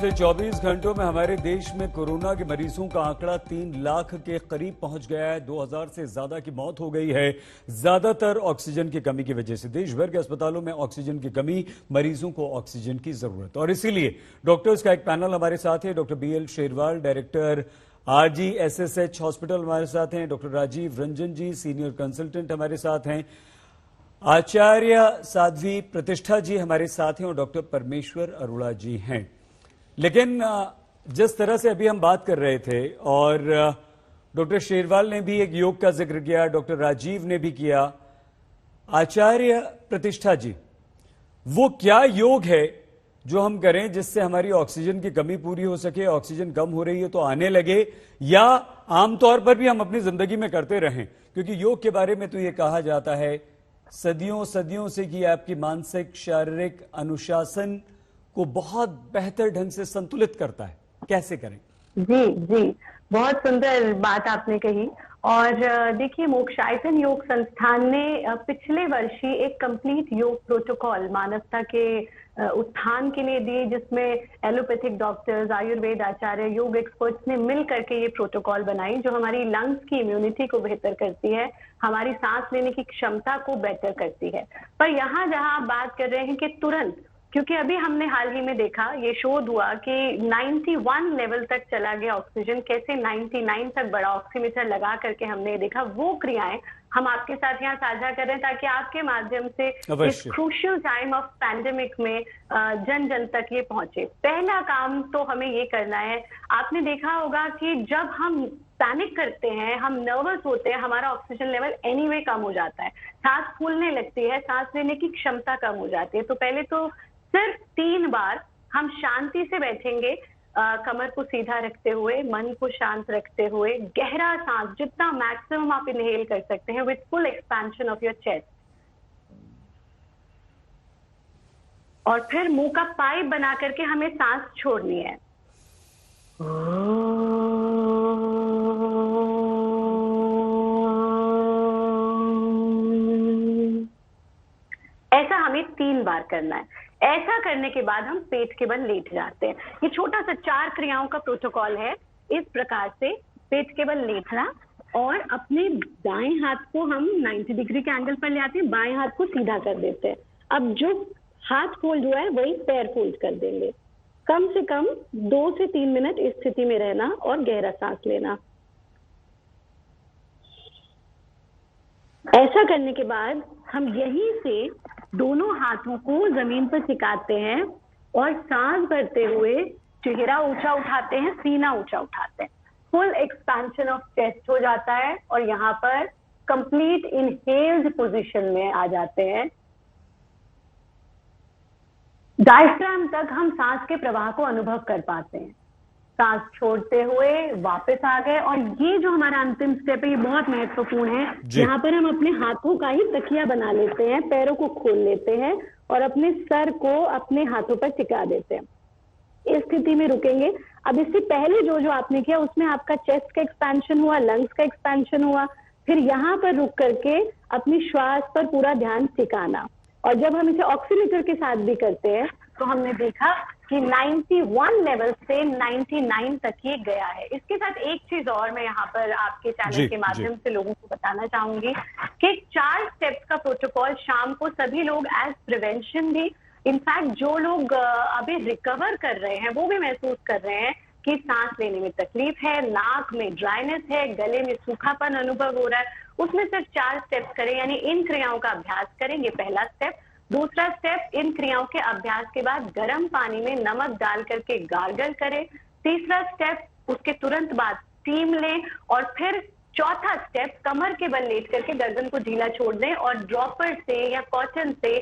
पिछले 24 घंटों में हमारे देश में कोरोना के मरीजों का आंकड़ा 3 लाख के करीब पहुंच गया है। 2000 से ज्यादा की मौत हो गई है, ज्यादातर ऑक्सीजन की कमी की वजह से। देश भर के अस्पतालों में ऑक्सीजन की कमी, मरीजों को ऑक्सीजन की जरूरत, और इसीलिए डॉक्टर्स का एक पैनल हमारे साथ है। Doctor BL Sherwal, director RGSSH hospital हमारे साथ हैं। डॉक्टर राजीव रंजन जी, सीनियर कंसल्टेंट हमारे साथ हैं। आचार्य साध्वी प्रतिष्ठा जी हमारे साथ हैं और डॉक्टर परमेश्वर अरोड़ा जी हैं। लेकिन जिस तरह से अभी हम बात कर रहे थे, और डॉक्टर शेरवाल ने भी एक योग का जिक्र किया, डॉक्टर राजीव ने भी किया, आचार्य प्रतिष्ठा जी, वो क्या योग है जो हम करें जिससे हमारी ऑक्सीजन की कमी पूरी हो सके? ऑक्सीजन कम हो रही है तो आने लगे, या आमतौर पर भी हम अपनी जिंदगी में करते रहें? क्योंकि योग के बारे में तो ये कहा जाता है सदियों सदियों से कि आपकी मानसिक शारीरिक अनुशासन को बहुत बेहतर ढंग से संतुलित करता है। कैसे करें? जी जी, बहुत सुंदर बात आपने कही। और देखिए, मोक्षायतन योग संस्थान ने पिछले वर्ष ही एक कंप्लीट योग प्रोटोकॉल मानवता के उत्थान के लिए दिए, जिसमें एलोपैथिक डॉक्टर्स, आयुर्वेद आचार्य, योग एक्सपर्ट्स ने मिल करके ये प्रोटोकॉल बनाई, जो हमारी लंग्स की इम्यूनिटी को बेहतर करती है, हमारी सांस लेने की क्षमता को बेहतर करती है। पर यहाँ जहाँ आप बात कर रहे हैं कि तुरंत, क्योंकि अभी हमने हाल ही में देखा, ये शोध हुआ कि 91 लेवल तक चला गया ऑक्सीजन, कैसे 99 तक बड़ा ऑक्सीमीटर लगा करके हमने देखा। वो क्रियाएं हम आपके साथ यहाँ साझा कर रहे हैं, ताकि आपके माध्यम से इस क्रूशियल टाइम ऑफ पैंडेमिक में जन जन तक ये पहुंचे। पहला काम तो हमें ये करना है, आपने देखा होगा कि जब हम पैनिक करते हैं, हम नर्वस होते हैं, हमारा ऑक्सीजन लेवल एनीवे कम हो जाता है, सांस फूलने लगती है, सांस लेने की क्षमता कम हो जाती है। तो पहले तो सिर्फ 3 बार हम शांति से बैठेंगे, कमर को सीधा रखते हुए, मन को शांत रखते हुए, गहरा सांस जितना मैक्सिमम आप इनहेल कर सकते हैं, with full expansion of your chest, और फिर मुंह का पाइप बना करके हमें सांस छोड़नी है। ऐसा हमें 3 बार करना है। ऐसा करने के बाद हम पेट के बल लेट जाते हैं। ये छोटा सा 4 क्रियाओं का प्रोटोकॉल है। इस प्रकार से पेट के बल लेटना, और अपने दाएं हाथ को हम 90 डिग्री के एंगल पर ले आते हैं, बाएं हाथ को सीधा कर देते हैं। अब जो हाथ फोल्ड हुआ है वही पैर फोल्ड कर देंगे। कम से कम 2 से 3 मिनट इस स्थिति में रहना और गहरा सांस लेना। ऐसा करने के बाद हम यहीं से दोनों हाथों को जमीन पर टिकाते हैं और सांस भरते हुए चेहरा ऊंचा उठाते हैं, सीना ऊंचा उठाते हैं। फुल एक्सपेंशन ऑफ चेस्ट हो जाता है, और यहाँ पर कंप्लीट इनहेल्ड पोजीशन में आ जाते हैं। डायफ्राम तक हम सांस के प्रवाह को अनुभव कर पाते हैं। सांस छोड़ते हुए वापस आ गए, और ये जो हमारा अंतिम स्टेप है, ये बहुत महत्वपूर्ण है। यहाँ पर हम अपने हाथों का ही तकिया बना लेते हैं, पैरों को खोल लेते हैं और अपने सर को अपने हाथों पर टिका देते हैं। इस स्थिति में रुकेंगे। अब इससे पहले जो आपने किया, उसमें आपका चेस्ट का एक्सपेंशन हुआ, लंग्स का एक्सपेंशन हुआ। फिर यहाँ पर रुक करके अपनी श्वास पर पूरा ध्यान टिकाना, और जब हम इसे ऑक्सीमीटर के साथ भी करते हैं तो हमने देखा कि 91 लेवल से 99 तक ये गया है। इसके साथ एक चीज और मैं यहाँ पर आपके चैनल के माध्यम से लोगों को बताना चाहूंगी कि 4 स्टेप्स का प्रोटोकॉल शाम को सभी लोग एज प्रिवेंशन भी, इनफैक्ट जो लोग अभी रिकवर कर रहे हैं वो भी महसूस कर रहे हैं कि सांस लेने में तकलीफ है, नाक में ड्राइनेस है, गले में सूखापन अनुभव हो रहा है, उसमें सिर्फ 4 स्टेप्स करें, यानी इन क्रियाओं का अभ्यास करें। ये पहला स्टेप। दूसरा स्टेप, इन क्रियाओं के अभ्यास के बाद गर्म पानी में नमक डाल करके गार्गल करें। तीसरा स्टेप, उसके तुरंत बाद स्टीम लें। और फिर चौथा स्टेप, कमर के बल लेट करके गर्दन को ढीला छोड़ दें, और ड्रॉपर से या कॉटन से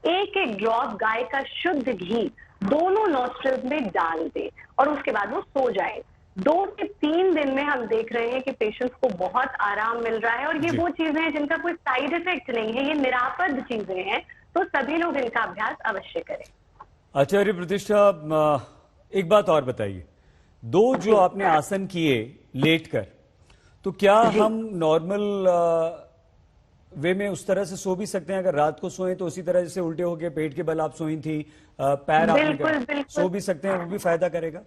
एक ड्रॉप गाय का शुद्ध घी दोनों नॉस्ट्रिल्स में डाल दें, और उसके बाद वो सो जाए। 2 से 3 दिन में हम देख रहे हैं कि पेशेंट्स को बहुत आराम मिल रहा है, और ये वो चीजें हैं जिनका कोई साइड इफेक्ट नहीं है, ये निरापद चीजें हैं, तो सभी लोग इनका अभ्यास अवश्य करें। आचार्य प्रतिष्ठा, एक बात और बताइए, 2 जो आपने आसन किए लेटकर, तो क्या हम नॉर्मल वे में उस तरह से सो भी सकते हैं, अगर रात को सोएं तो उसी तरह जैसे उल्टे होके पेट के बल आप सोई थी, पैर आपने बिल्कुल सो भी सकते हैं, वो भी फायदा करेगा।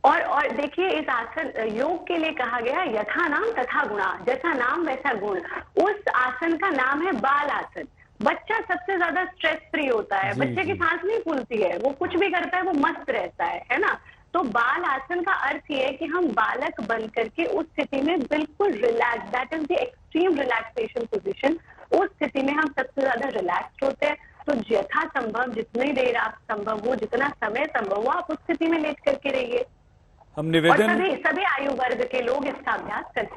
और देखिए, इस आसन योग के लिए कहा गया यथा नाम तथा गुणा, जैसा नाम वैसा गुण। उस आसन का नाम है बाल आसन। बच्चा सबसे ज्यादा स्ट्रेस फ्री होता है, बच्चे की सांस नहीं फूलती है, वो कुछ भी करता है वो मस्त रहता है ना। तो बाल आसन का अर्थ ये है कि हम बालक बन करके उस स्थिति में बिल्कुल relax, that is the extreme relaxation position. उस स्थिति में हम सबसे ज्यादा रिलैक्स्ड होते हैं। तो यथा संभव जितनी देर आप संभव हो, जितना समय संभव हो, आप उस स्थिति में लेट करके रहिए। हम और निवेदन सभी आयु वर्ग के लोग इसका अभ्यास कर सकते हैं।